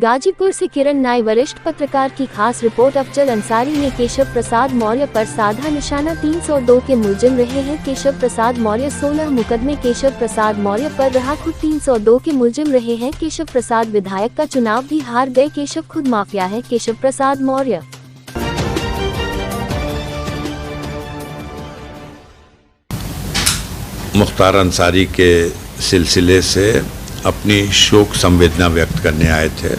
गाजीपुर से किरण नाई। वरिष्ठ पत्रकार की खास रिपोर्ट। अफजल अंसारी ने केशव प्रसाद मौर्य पर साधा निशाना। 302 के मुलजिम रहे हैं केशव प्रसाद मौर्य। 16 मुकदमे केशव प्रसाद मौर्य पर रहा। खुद 302 के मुलजिम रहे हैं केशव प्रसाद। विधायक का चुनाव भी हार गए केशव। खुद माफिया है केशव प्रसाद मौर्य। मुख्तार अंसारी के सिलसिले से अपनी शोक संवेदना व्यक्त करने आए थे।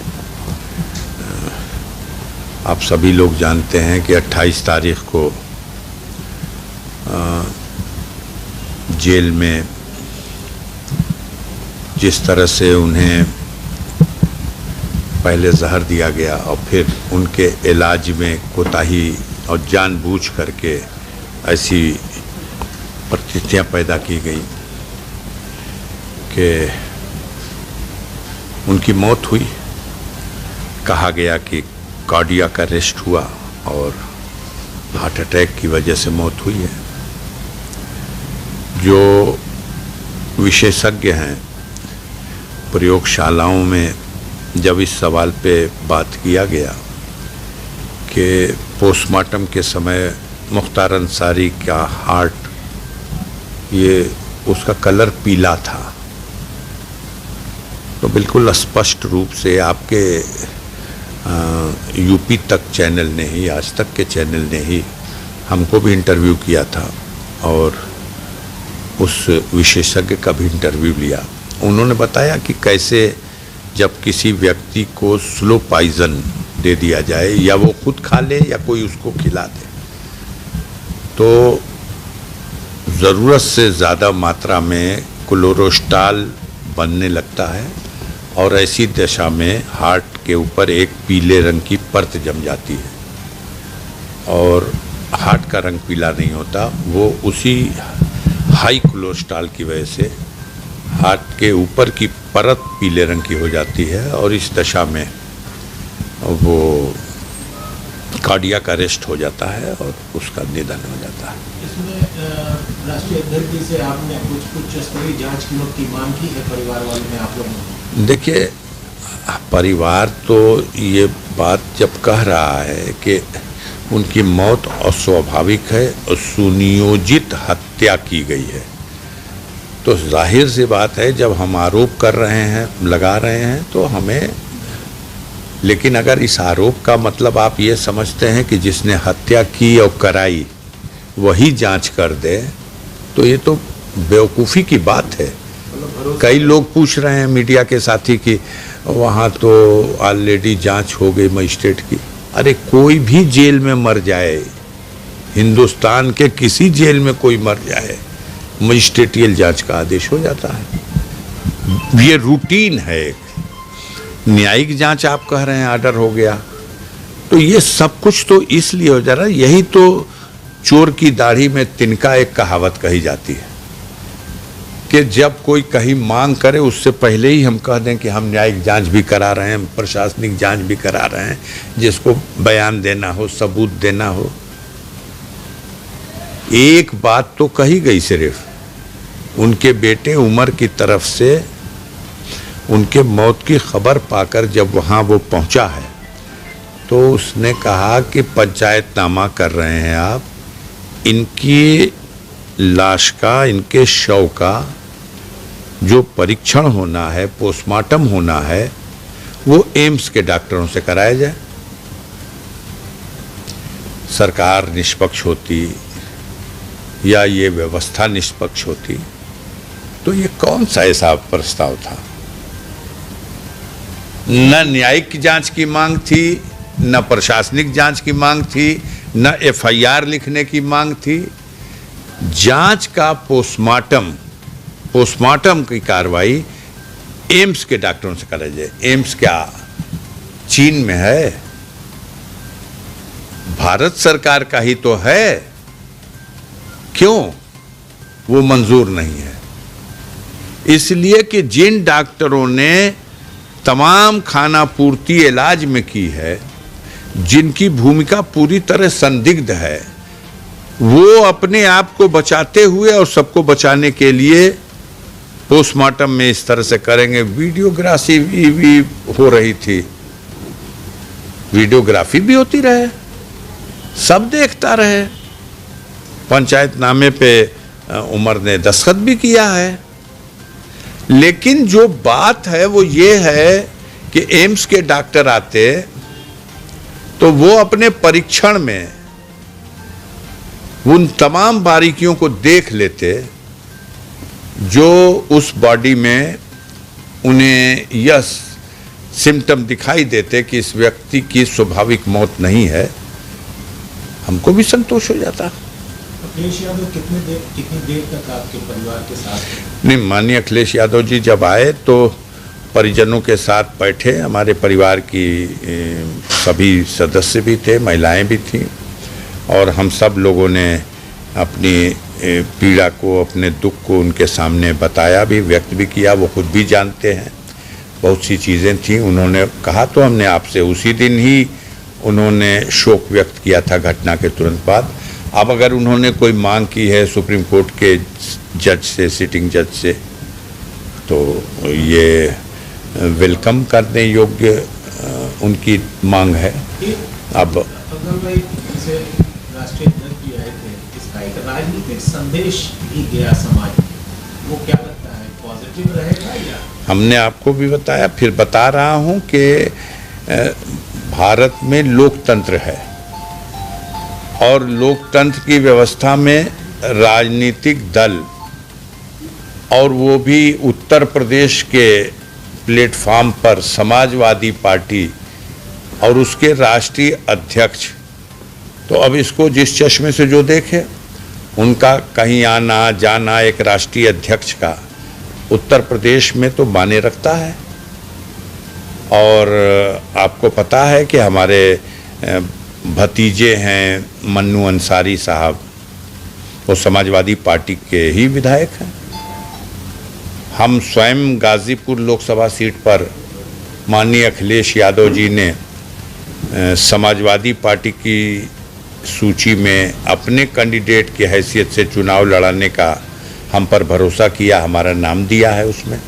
आप सभी लोग जानते हैं कि 28 तारीख को जेल में जिस तरह से उन्हें पहले जहर दिया गया और फिर उनके इलाज में कोताही और जानबूझ करके ऐसी परिस्थितियां पैदा की गई कि उनकी मौत हुई। कहा गया कि कार्डियक अरेस्ट हुआ और हार्ट अटैक की वजह से मौत हुई है। जो विशेषज्ञ हैं प्रयोगशालाओं में जब इस सवाल पे बात किया गया कि पोस्टमार्टम के समय मुख्तार अंसारी का हार्ट उसका कलर पीला था, तो बिल्कुल स्पष्ट रूप से आपके यूपी तक चैनल ने ही, आज तक के चैनल ने ही हमको भी इंटरव्यू किया था और उस विशेषज्ञ का भी इंटरव्यू लिया। उन्होंने बताया कि कैसे जब किसी व्यक्ति को स्लो पॉइजन दे दिया जाए या वो खुद खा ले या कोई उसको खिला दे तो ज़रूरत से ज़्यादा मात्रा में क्लोरोस्टाल बनने लगता है और ऐसी दशा में हार्ट के ऊपर एक पीले रंग की परत जम जाती है और हार्ट का रंग पीला नहीं होता। वो उसी हाई क्लोरोस्टाल की वजह से हार्ट के ऊपर की परत पीले रंग की हो जाती है और इस दशा में वो कार्डियक अरेस्ट हो जाता है और उसका निधन हो जाता है। इसमें राष्ट्रीय अध्यक्ष जी से आपने कुछ स्तरीय जांच की मांग की है परिवार वालों ने आप लोगों ने? देखिए, परिवार तो ये बात जब कह रहा है कि उनकी मौत अस्वाभाविक है और सुनियोजित हत्या की गई है, तो जाहिर सी बात है जब हम आरोप कर रहे हैं, लगा रहे हैं तो हमें, लेकिन अगर इस आरोप का मतलब आप ये समझते हैं कि जिसने हत्या की और कराई वही जांच कर दे तो ये तो बेवकूफ़ी की बात है। कई लोग पूछ रहे हैं मीडिया के साथी कि वहाँ तो ऑलरेडी जांच हो गई मजिस्ट्रेट की। अरे कोई भी जेल में मर जाए, हिंदुस्तान के किसी जेल में कोई मर जाए, मजिस्ट्रेटियल जांच का आदेश हो जाता है। ये रूटीन है। न्यायिक जांच आप कह रहे हैं ऑर्डर हो गया, तो ये सब कुछ तो इसलिए हो जा रहा है। यही तो चोर की दाढ़ी में तिनका एक कहावत कही जाती है कि जब कोई कहीं मांग करे उससे पहले ही हम कह दें कि हम न्यायिक जांच भी करा रहे हैं, प्रशासनिक जांच भी करा रहे हैं, जिसको बयान देना हो, सबूत देना हो। एक बात तो कही गई, सिर्फ उनके बेटे उमर की तरफ से उनके मौत की खबर पाकर जब वहाँ वो पहुँचा है तो उसने कहा कि पंचायतनामा कर रहे हैं आप, इनकी लाश का, इनके शव का जो परीक्षण होना है, पोस्टमार्टम होना है, वो एम्स के डॉक्टरों से कराया जाए। सरकार निष्पक्ष होती या ये व्यवस्था निष्पक्ष होती तो ये कौन सा ऐसा प्रस्ताव था? न न्यायिक जांच की मांग थी, न प्रशासनिक जांच की मांग थी, न एफआईआर लिखने की मांग थी। जांच का पोस्टमार्टम की कार्रवाई एम्स के डॉक्टरों से कराई जाए। एम्स क्या चीन में है? भारत सरकार का ही तो है। क्यों वो मंजूर नहीं है? इसलिए कि जिन डॉक्टरों ने तमाम खाना पूर्ति इलाज में की है, जिनकी भूमिका पूरी तरह संदिग्ध है, वो अपने आप को बचाते हुए और सबको बचाने के लिए पोस्टमार्टम में इस तरह से करेंगे। वीडियोग्राफी भी हो रही थी वीडियोग्राफी भी होती रहे, सब देखता रहे। पंचायतनामे पे उमर ने दस्तखत भी किया है। लेकिन जो बात है वो ये है कि एम्स के डॉक्टर आते तो वो अपने परीक्षण में उन तमाम बारीकियों को देख लेते जो उस बॉडी में उन्हें यह सिम्टम दिखाई देते कि इस व्यक्ति की स्वाभाविक मौत नहीं है, हमको भी संतोष हो जाता। अखिलेश यादव कितनी देर तक आपके परिवार के साथ? नहीं, माननीय अखिलेश यादव जी जब आए तो परिजनों के साथ बैठे। हमारे परिवार की सभी सदस्य भी थे, महिलाएं भी थीं, और हम सब लोगों ने अपनी पीड़ा को, अपने दुख को उनके सामने बताया भी, व्यक्त भी किया। वो खुद भी जानते हैं बहुत सी चीज़ें थीं। उन्होंने कहा तो हमने आपसे उसी दिन ही उन्होंने शोक व्यक्त किया था घटना के तुरंत बाद। अब अगर उन्होंने कोई मांग की है सुप्रीम कोर्ट के जज से, सिटिंग जज से, तो ये वेलकम करने योग्य उनकी मांग है। अब अगर भाई जैसे राष्ट्रीय अध्यक्ष भी आए थे, इसका एक राजनीतिक संदेश भी गया समाज में, वो क्या लगता है, पॉजिटिव रहेगा? या हमने आपको भी बताया, फिर बता रहा हूं कि भारत में लोकतंत्र है और लोकतंत्र की व्यवस्था में राजनीतिक दल, और वो भी उत्तर प्रदेश के प्लेटफॉर्म पर समाजवादी पार्टी और उसके राष्ट्रीय अध्यक्ष, तो अब इसको जिस चश्मे से जो देखे, उनका कहीं आना जाना एक राष्ट्रीय अध्यक्ष का उत्तर प्रदेश में तो माने रखता है। और आपको पता है कि हमारे भतीजे हैं मन्नू अंसारी साहब, वो समाजवादी पार्टी के ही विधायक हैं। हम स्वयं गाजीपुर लोकसभा सीट पर माननीय अखिलेश यादव जी ने समाजवादी पार्टी की सूची में अपने कैंडिडेट की हैसियत से चुनाव लड़ाने का हम पर भरोसा किया, हमारा नाम दिया है उसमें।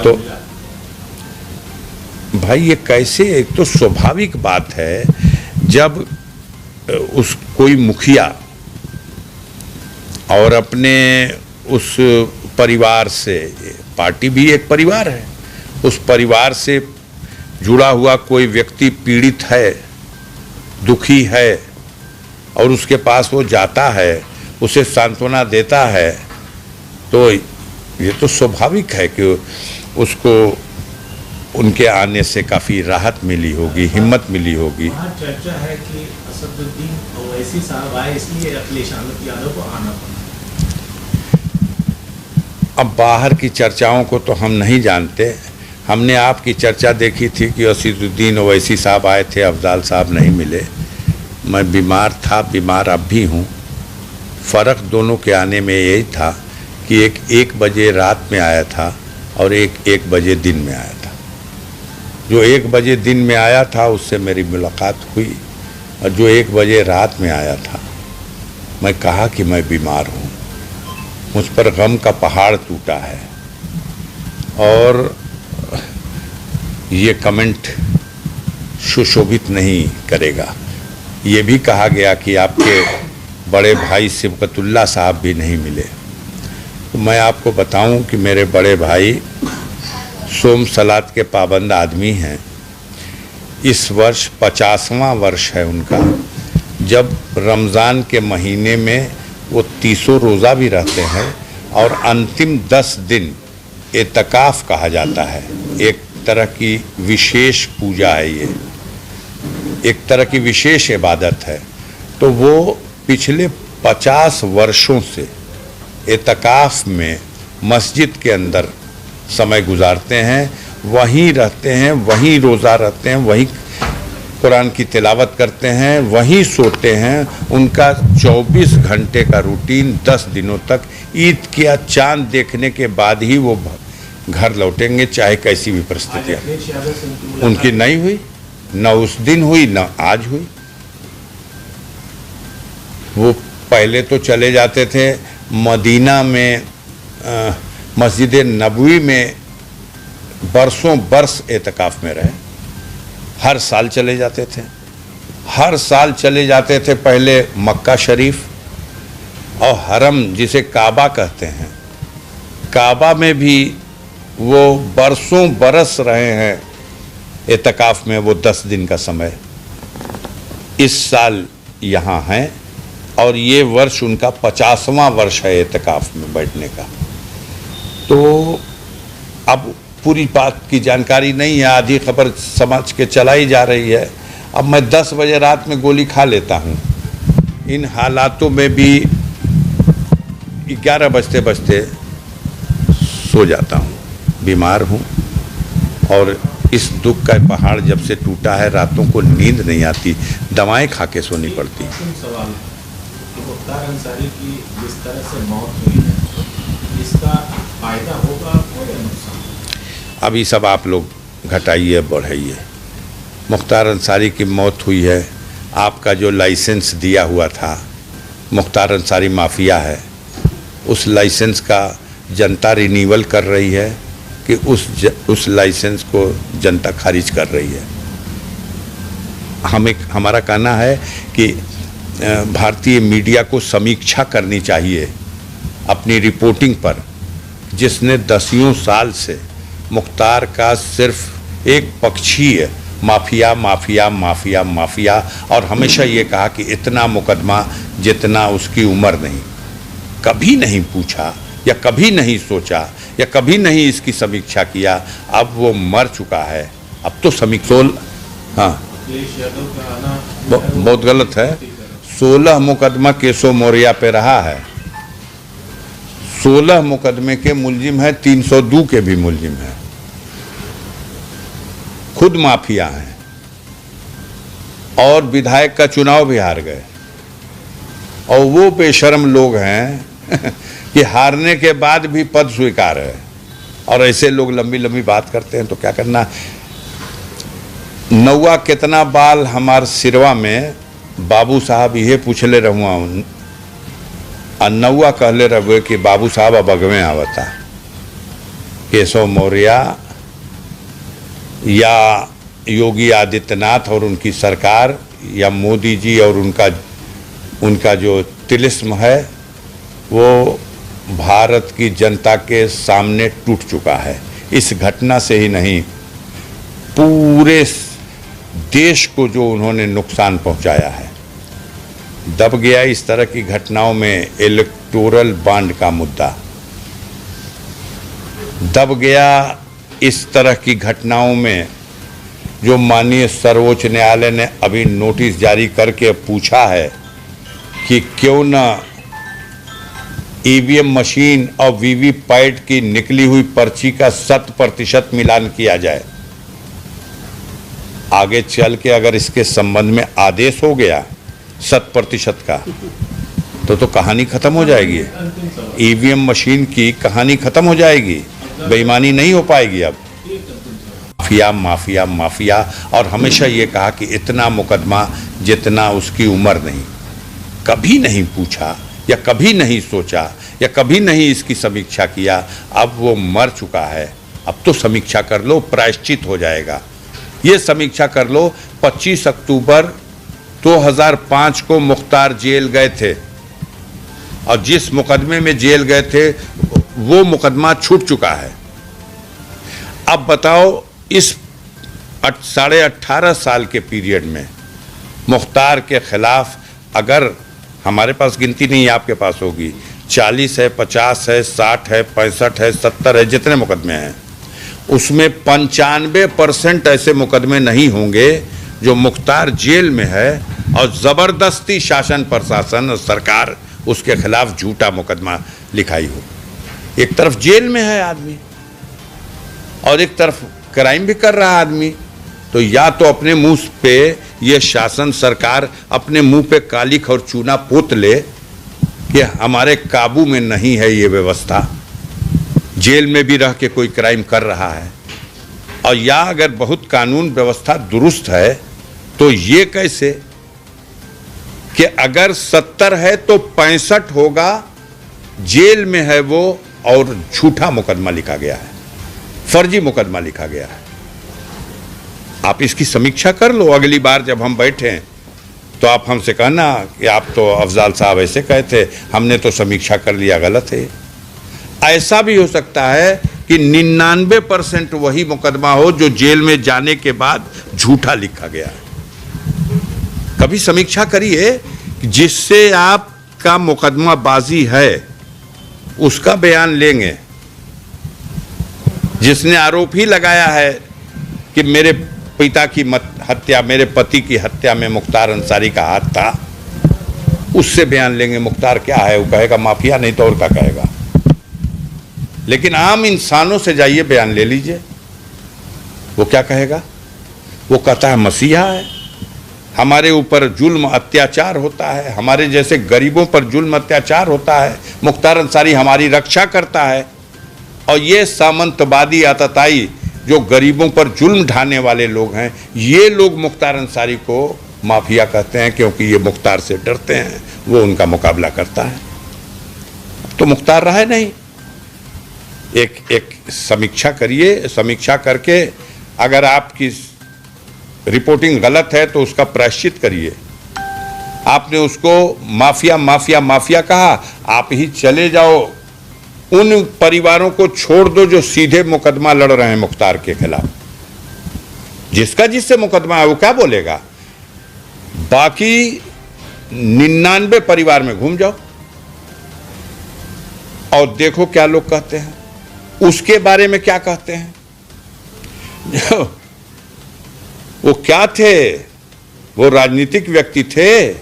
तो भाई ये कैसे, एक तो स्वाभाविक बात है जब उस कोई मुखिया और अपने उस परिवार से, पार्टी भी एक परिवार है, उस परिवार से जुड़ा हुआ कोई व्यक्ति पीड़ित है, दुखी है, और उसके पास वो जाता है, उसे सांत्वना देता है, तो ये तो स्वाभाविक है कि उसको उनके आने से काफ़ी राहत मिली होगी, हिम्मत मिली होगी। वहाँ चर्चा है कि असदुद्दीन ओवैसी साहब आए इसलिए अखिलेश यादव को आना पड़ा। अब बाहर की चर्चाओं को तो हम नहीं जानते। हमने आपकी चर्चा देखी थी कि असदुद्दीन ओवैसी साहब आए थे, अफजाल साहब नहीं मिले। मैं बीमार था, बीमार अब भी हूँ। फ़र्क दोनों के आने में यही था कि एक 1 बजे रात में आया था और एक 1 बजे दिन में आया था। जो 1 बजे दिन में आया था उससे मेरी मुलाकात हुई, और जो 1 बजे रात में आया था, मैं कहा कि मैं बीमार हूँ, मुझ पर गम का पहाड़ टूटा है। और ये कमेंट सुशोभित नहीं करेगा। ये भी कहा गया कि आपके बड़े भाई सिबकतुल्ला साहब भी नहीं मिले। तो मैं आपको बताऊं कि मेरे बड़े भाई सोम सलात के पाबंद आदमी हैं। इस वर्ष 50वां वर्ष है उनका। जब रमज़ान के महीने में वो 30 रोज़ा भी रहते हैं, और अंतिम 10 दिन एतकाफ़ कहा जाता है। एक तरह की विशेष पूजा है, ये एक तरह की विशेष इबादत है। तो वो पिछले 50 वर्षों से एतकाफ़ में मस्जिद के अंदर समय गुजारते हैं, वहीं रहते हैं, वहीं रोज़ा रखते हैं, वहीं कुरान की तिलावत करते हैं, वहीं सोते हैं। उनका 24 घंटे का रूटीन 10 दिनों तक, ईद का चांद देखने के बाद ही वो घर लौटेंगे, चाहे कैसी भी परिस्थितियाँ। उनकी नहीं हुई, न उस दिन हुई, न आज हुई। वो पहले तो चले जाते थे मदीना में, मस्जिद नबवी में बरसों बरस एतकाफ़ में रहे, हर साल चले जाते थे, हर साल चले जाते थे। पहले मक्का शरीफ और हरम जिसे काबा कहते हैं, काबा में भी वो बरसों बरस रहे हैं एतकाफ़ में, वो 10 दिन का समय इस साल यहाँ हैं और ये वर्ष उनका 50वां वर्ष है एतकाफ़ में बैठने का। तो अब पूरी बात की जानकारी नहीं है, आधी खबर समझ के चलाई जा रही है। अब मैं 10 बजे रात में गोली खा लेता हूँ, इन हालातों में भी 11 बजते बजते सो जाता हूँ, बीमार हूँ। और इस दुख का पहाड़ जब से टूटा है, रातों को नींद नहीं आती, दवाएं खा के सोनी पड़ती। सवाल कि मुख्तार अंसारी की जिस तरह से मौत हुई है, इसका फायदा होगा आपको या नुकसान? अभी सब आप लोग घटाइए बढ़ाइए। मुख्तार अंसारी की मौत हुई है, आपका जो लाइसेंस दिया हुआ था, मुख्तार अंसारी माफिया है, उस लाइसेंस का जनता रिन्यूअल कर रही है कि उस लाइसेंस को जनता खारिज कर रही है। हमारा कहना है कि भारतीय मीडिया को समीक्षा करनी चाहिए अपनी रिपोर्टिंग पर, जिसने दसियों साल से मुख्तार का सिर्फ एक पक्षीय माफिया माफिया माफिया माफिया और हमेशा ये कहा कि इतना मुकदमा जितना उसकी उम्र नहीं, कभी नहीं पूछा या कभी नहीं सोचा या कभी नहीं इसकी समीक्षा किया। अब वो मर चुका है, अब तो समीक्षा। हाँ, बहुत गलत है। 16 मुकदमा केशव मौर्य पे रहा है, 16 मुकदमे के मुलजिम है, 302 के भी मुलजिम है, खुद माफिया हैं और विधायक का चुनाव भी हार गए। और वो बेशर्म लोग हैं कि हारने के बाद भी पद स्वीकार है। और ऐसे लोग लंबी लंबी बात करते हैं तो क्या करना। नौवा कितना बाल हमार सिरवा में बाबू साहब ये पूछले रहुआ, और नौवा कहले रहुए कि बाबू साहब अब अगवे आवता। केशव मौर्य या योगी आदित्यनाथ और उनकी सरकार या मोदी जी और उनका जो तिलिस्म है वो भारत की जनता के सामने टूट चुका है। इस घटना से ही नहीं, पूरे देश को जो उन्होंने नुकसान पहुंचाया है। दब गया इस तरह की घटनाओं में इलेक्टोरल बॉन्ड का मुद्दा, दब गया इस तरह की घटनाओं में जो माननीय सर्वोच्च न्यायालय ने अभी नोटिस जारी करके पूछा है कि क्यों न ईवीएम मशीन और वीवीपैट की निकली हुई पर्ची का 100% मिलान किया जाए। आगे चल के अगर इसके संबंध में आदेश हो गया 100% का तो कहानी खत्म हो जाएगी। ईवीएम मशीन की कहानी खत्म हो जाएगी, बेईमानी नहीं हो पाएगी। अब माफिया माफिया माफिया और हमेशा ये कहा कि इतना मुकदमा जितना उसकी उम्र नहीं, कभी नहीं पूछा या कभी नहीं सोचा या कभी नहीं इसकी समीक्षा किया। अब वो मर चुका है, अब तो समीक्षा कर लो, प्रायश्चित हो जाएगा। ये समीक्षा कर लो। 25 अक्टूबर 2005 को मुख्तार जेल गए थे और जिस मुकदमे में जेल गए थे वो मुकदमा छूट चुका है। अब बताओ, इस 18.5 साल के पीरियड में मुख्तार के खिलाफ, अगर हमारे पास गिनती नहीं है, आपके पास होगी, 40 है, 50 है, 60 है, 65 है, 70 है, जितने मुकदमे हैं उसमें 95% ऐसे मुकदमे नहीं होंगे जो मुख्तार जेल में है और ज़बरदस्ती शासन प्रशासन और सरकार उसके खिलाफ झूठा मुकदमा लिखाई हो। एक तरफ जेल में है आदमी और एक तरफ क्राइम भी कर रहा आदमी, तो या तो अपने मुंह पे ये शासन सरकार अपने मुंह पे कालिख और चूना पोत ले कि हमारे काबू में नहीं है ये व्यवस्था, जेल में भी रह के कोई क्राइम कर रहा है, और या अगर बहुत कानून व्यवस्था दुरुस्त है तो ये कैसे कि अगर 70 है तो 65 होगा, जेल में है वो और झूठा मुकदमा लिखा गया है, फर्जी मुकदमा लिखा गया है। आप इसकी समीक्षा कर लो, अगली बार जब हम बैठें तो आप हमसे कहना कि आप तो अफजाल साहब ऐसे कहे थे, हमने तो समीक्षा कर लिया, गलत है। ऐसा भी हो सकता है कि 99% वही मुकदमा हो जो जेल में जाने के बाद झूठा लिखा गया है। कभी समीक्षा करिए जिससे आपका मुकदमाबाजी है उसका बयान लेंगे। जिसने आरोप ही लगाया है कि मेरे पिता की हत्या, मेरे पति की हत्या में मुख्तार अंसारी का हाथ था, उससे बयान लेंगे। मुख्तार क्या है? वो कहेगा माफिया, नहीं तो और क्या कहेगा। लेकिन आम इंसानों से जाइए, बयान ले लीजिए, वो क्या कहेगा? वो कहता है मसीहा है, हमारे ऊपर जुल्म अत्याचार होता है, हमारे जैसे गरीबों पर जुल्म अत्याचार होता है, मुख्तार अंसारी हमारी रक्षा करता है। और ये सामंतवादी आतताई जो गरीबों पर जुल्म ढाने वाले लोग हैं, ये लोग मुख्तार अंसारी को माफिया कहते हैं, क्योंकि ये मुख्तार से डरते हैं, वो उनका मुकाबला करता है। तो मुख्तार रहा नहीं। एक समीक्षा करिए, समीक्षा करके अगर आपकी रिपोर्टिंग गलत है तो उसका प्रायश्चित करिए। आपने उसको माफिया माफिया माफिया कहा, आप ही चले जाओ, उन परिवारों को छोड़ दो जो सीधे मुकदमा लड़ रहे हैं मुख्तार के खिलाफ। जिसका जिससे मुकदमा है वो क्या बोलेगा? बाकी 99 परिवार में घूम जाओ और देखो क्या लोग कहते हैं, उसके बारे में क्या कहते हैं। वो क्या थे? वो राजनीतिक व्यक्ति थे।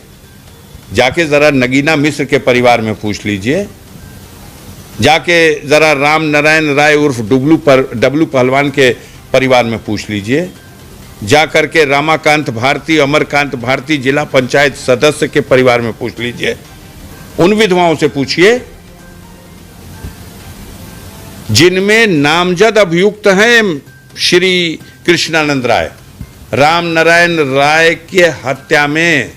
जाके जरा नगीना मिश्र के परिवार में पूछ लीजिए, जाके जरा राम नारायण राय उर्फ डब्लू पहलवान के परिवार में पूछ लीजिए, जाकर के रामाकांत भारती, अमरकांत भारती जिला पंचायत सदस्य के परिवार में पूछ लीजिए, उन विधवाओं से पूछिए जिनमें नामजद अभियुक्त हैं श्री कृष्णानंद राय। राम नारायण राय के हत्या में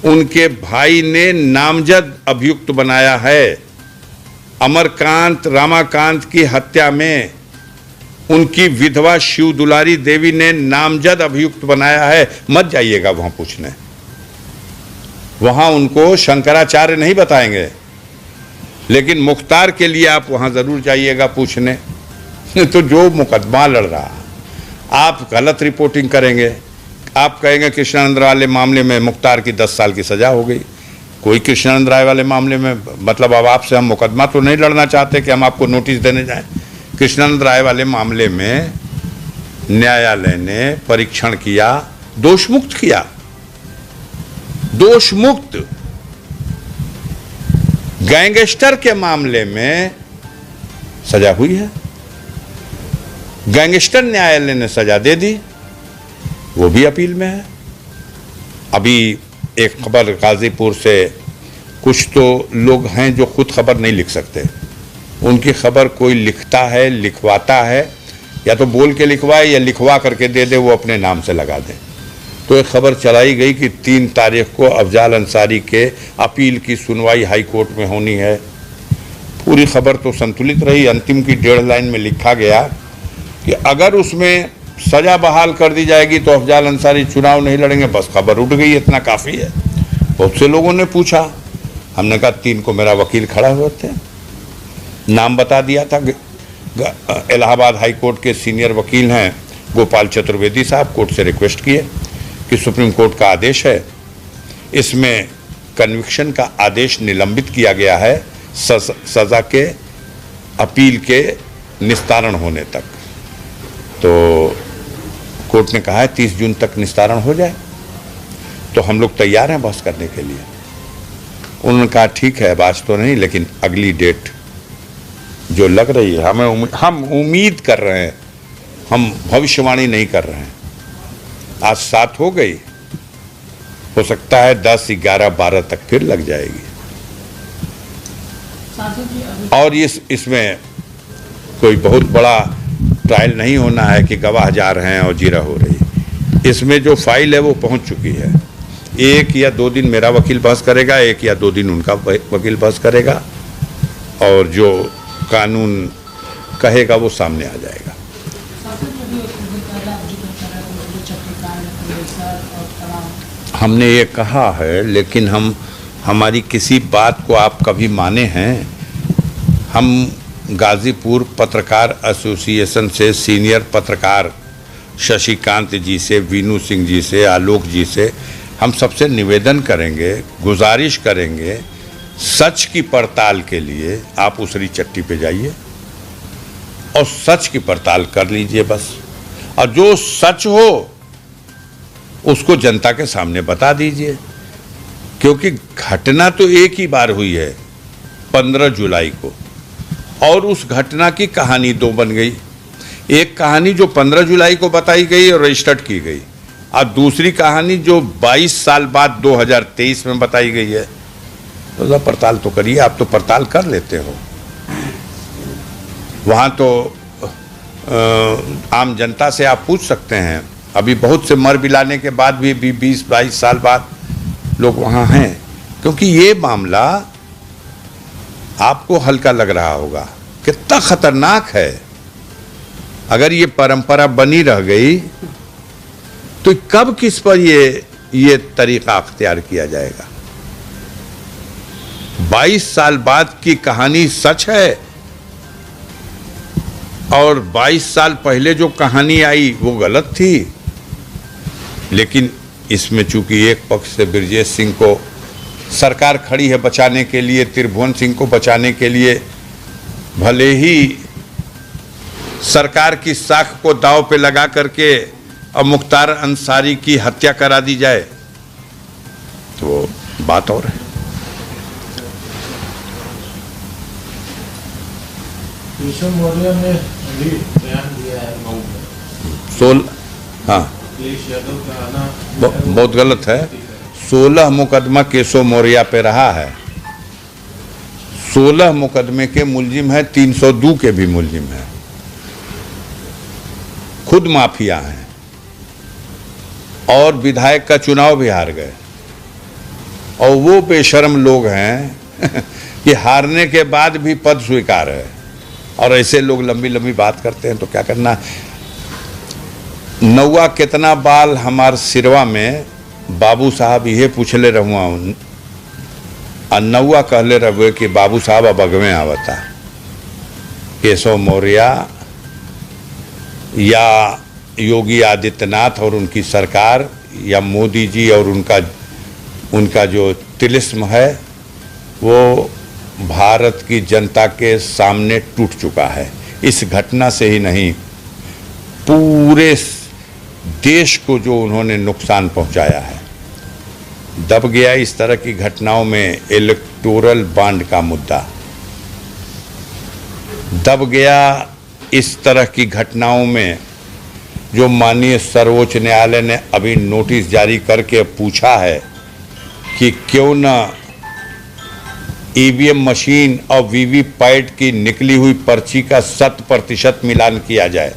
उनके भाई ने नामजद अभियुक्त बनाया है। अमरकांत रामाकांत की हत्या में उनकी विधवा शिव दुलारी देवी ने नामजद अभियुक्त बनाया है। मत जाइएगा वहां पूछने, वहां उनको शंकराचार्य नहीं बताएंगे, लेकिन मुख्तार के लिए आप वहां जरूर जाइएगा पूछने। तो जो मुकदमा लड़ रहा, आप गलत रिपोर्टिंग करेंगे, आप कहेंगे कृष्णानंद राय वाले मामले में मुख्तार की 10 साल की सजा हो गई। कोई कृष्णानंद राय वाले मामले में, मतलब अब आपसे हम मुकदमा तो नहीं लड़ना चाहते कि हम आपको नोटिस देने जाएं। कृष्णानंद राय वाले मामले में न्यायालय ने परीक्षण किया, दोषमुक्त किया, दोषमुक्त। गैंगस्टर के मामले में सजा हुई है, गैंगस्टर न्यायालय ने सजा दे दी, वो भी अपील में है। अभी एक खबर गाजीपुर से, कुछ तो लोग हैं जो खुद खबर नहीं लिख सकते, उनकी खबर कोई लिखता है, लिखवाता है, या तो बोल के लिखवाए या लिखवा करके दे दे, वो अपने नाम से लगा दे। तो एक खबर चलाई गई कि 3 तारीख को अफजाल अंसारी के अपील की सुनवाई हाई कोर्ट में होनी है। पूरी खबर तो संतुलित रही, अंतिम की 1.5 लाइन में लिखा गया कि अगर उसमें सजा बहाल कर दी जाएगी तो अफजाल अंसारी चुनाव नहीं लड़ेंगे। बस खबर उठ गई, इतना काफ़ी है। बहुत से लोगों ने पूछा, हमने कहा 3 को मेरा वकील खड़ा हुए थे, नाम बता दिया था। इलाहाबाद हाई कोर्ट के सीनियर वकील हैं गोपाल चतुर्वेदी साहब, कोर्ट से रिक्वेस्ट किए कि सुप्रीम कोर्ट का आदेश है, इसमें कन्विक्शन का आदेश निलंबित किया गया है सज़ा के अपील के निस्तारण होने तक। तो कोर्ट ने कहा है 30 जून तक निस्तारण हो जाए, तो हम लोग तैयार हैं बहस करने के लिए। उन्होंने कहा ठीक है, आज तो नहीं, लेकिन अगली डेट जो लग रही है, हम उम्मीद कर रहे हैं, हम भविष्यवाणी नहीं कर रहे हैं। आज 7 हो गई, हो सकता है 10, 11, 12 तक फिर लग जाएगी। और इसमें कोई बहुत बड़ा ट्रायल नहीं होना है कि गवाह जा रहे हैं और जीरा हो रही। इसमें जो फाइल है वो पहुंच चुकी है। 1 या 2 दिन मेरा वकील बहस करेगा, 1 या 2 दिन उनका वकील बहस करेगा, और जो कानून कहेगा वो सामने आ जाएगा। हमने ये कहा है, लेकिन हमारी किसी बात को आप कभी माने हैं? हम गाजीपुर पत्रकार एसोसिएशन से सीनियर पत्रकार शशिकांत जी से, वीनू सिंह जी से, आलोक जी से हम सबसे निवेदन करेंगे, गुजारिश करेंगे, सच की पड़ताल के लिए आप उसरी चट्टी पे जाइए और सच की पड़ताल कर लीजिए बस। और जो सच हो उसको जनता के सामने बता दीजिए, क्योंकि घटना तो एक ही बार हुई है 15 जुलाई को, और उस घटना की कहानी दो बन गई। एक कहानी जो 15 जुलाई को बताई गई और रजिस्टर्ड की गई, और दूसरी कहानी जो 22 साल बाद 2023 में बताई गई है। तो पड़ताल तो करिए, आप तो पड़ताल कर लेते हो। वहाँ तो आम जनता से आप पूछ सकते हैं। अभी बहुत से मर मिलाने के बाद भी 20-22 साल बाद लोग वहाँ हैं, क्योंकि ये मामला आपको हल्का लग रहा होगा, कितना खतरनाक है। अगर ये परंपरा बनी रह गई तो कब किस पर ये तरीका अख्तियार किया जाएगा। 22 साल बाद की कहानी सच है, और 22 साल पहले जो कहानी आई वो गलत थी। लेकिन इसमें चूंकि एक पक्ष से ब्रजेश सिंह को सरकार खड़ी है बचाने के लिए, त्रिभुवन सिंह को बचाने के लिए, भले ही सरकार की साख को दांव पे लगा करके अब मुख्तार अंसारी की हत्या करा दी जाए, तो बात और है। केशव मौर्य ने अभी बयान दिया है मऊ में। हाँ, अखिलेश यादव का आना बहुत गलत है। 16 मुकदमा केशव मौर्य पे रहा है। 16 मुकदमे के मुलजिम है, 302 के भी मुलजिम है, खुद माफिया हैं, और विधायक का चुनाव भी हार गए। और वो बेशर्म लोग हैं कि हारने के बाद भी पद स्वीकार है, और ऐसे लोग लंबी लंबी बात करते हैं तो क्या करना। नौवा कितना बाल हमार सिरवा में बाबू साहब ये पूछले रहुआ, और नौवा कहले रहुए कि बाबू साहब अब अगवे आवता। केशव मौर्य या योगी आदित्यनाथ और उनकी सरकार, या मोदी जी और उनका जो तिलिस्म है, वो भारत की जनता के सामने टूट चुका है। इस घटना से ही नहीं, पूरे देश को जो उन्होंने नुकसान पहुंचाया है। दब गया इस तरह की घटनाओं में इलेक्टोरल बॉन्ड का मुद्दा, दब गया इस तरह की घटनाओं में जो माननीय सर्वोच्च न्यायालय ने अभी नोटिस जारी करके पूछा है कि क्यों न ईवीएम मशीन और वीवीपैट की निकली हुई पर्ची का 100% मिलान किया जाए।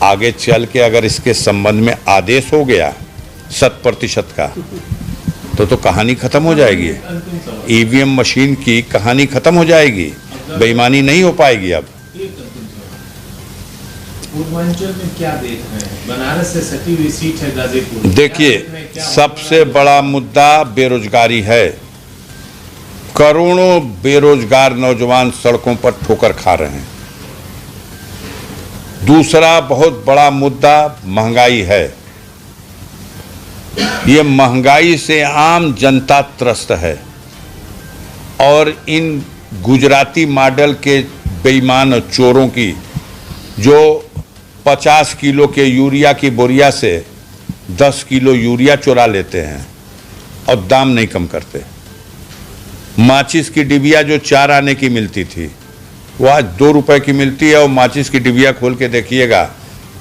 आगे चल के अगर इसके संबंध में आदेश हो गया 100% का, तो कहानी खत्म हो जाएगी। ईवीएम मशीन की कहानी खत्म हो जाएगी, बेईमानी नहीं हो पाएगी। अब पूर्वांचल में क्या देख रहे हैं? बनारस से सटी हुई सीट है गाजीपुर। देखिए, सबसे बड़ा मुद्दा बेरोजगारी है। करोड़ों बेरोजगार नौजवान सड़कों पर ठोकर खा रहे हैं। दूसरा बहुत बड़ा मुद्दा महंगाई है। ये महंगाई से आम जनता त्रस्त है, और इन गुजराती मॉडल के बेईमान चोरों की जो 50 किलो के यूरिया की बोरिया से 10 किलो यूरिया चुरा लेते हैं और दाम नहीं कम करते। माचिस की डिबिया जो 4 आने की मिलती थी, वो आज 2 रुपए की मिलती है। और माचिस की डिबिया खोल के देखिएगा,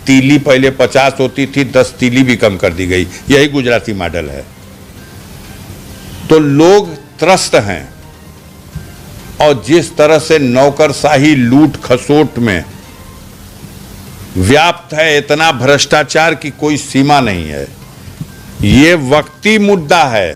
तीली पहले 50 होती थी, 10 तीली भी कम कर दी गई। यही गुजराती मॉडल है। तो लोग त्रस्त हैं, और जिस तरह से नौकरशाही लूट खसोट में व्याप्त है, इतना भ्रष्टाचार की कोई सीमा नहीं है। ये वक्ती मुद्दा है।